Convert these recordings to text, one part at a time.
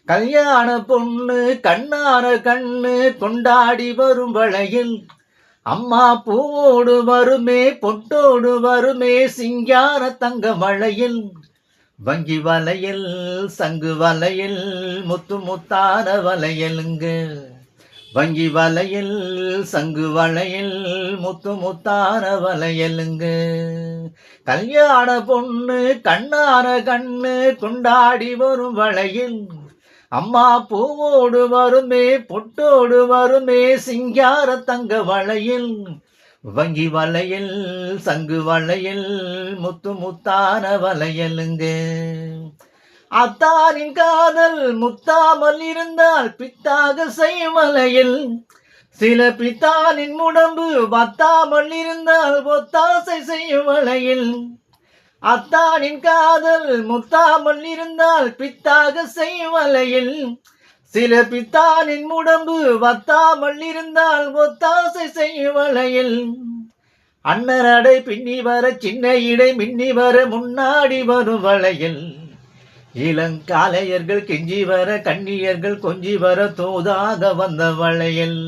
கல்யாண பொண்ணு கண்ணான கண்ணு கொண்டாடி வரும் வளையில் அம்மா பூவோடு வருமே பொட்டோடு வருமே சிங்கார தங்க வளையில் வங்கி வளையல் சங்கு வளையல் முத்து முத்தான வளையலுங்க. வங்கி வளையல் சங்கு வளையல் முத்து முத்தான வளையலுங்க. கல்யாண பொண்ணு கண்ணான கண்ணு கொண்டாடி வரும் வளையில் அம்மா பூவோடு வருமே பொட்டோடு வருமே சிங்கார தங்க வளையில் வங்கி வளையல் சங்கு வளையல் முத்து முத்தான வளையலுங்க. அத்தாரின் காதல் முத்தாமல் இருந்தால் பித்தாக செய்யும் வளையல், சில பித்தானின் உடம்பு வத்தாமல் இருந்தால் ஒத்தாசை செய்யும் வளையல். அத்தானின் காதல் முத்தாமல் இருந்தால் பித்தாக செய்யும் வளையல், சில பித்தானின் உடம்பு வத்தாமல் இருந்தால் ஒத்தாசை செய்யும் வளையல். அண்ணனடை பின்னி வர சின்ன இடை மின்னி வர முன்னாடி வரும் வளையல், இளங்காலையர்கள் கெஞ்சி வர கண்ணியர்கள் கொஞ்சி வர தோதாக வந்த வளையல்.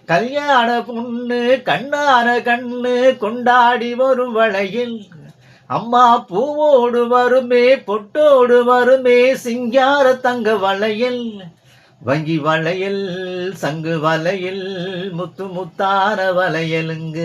கல்யாண பொண்ணு கண்ணான கண்ணு கொண்டாடி வரும் வளையில் அம்மா பூவோடு வருமே பொட்டோடு வருமே சிங்கார தங்க வளையல். வங்கி வளையல் சங்கு வளையல் முத்து முத்தான வளையலுங்க.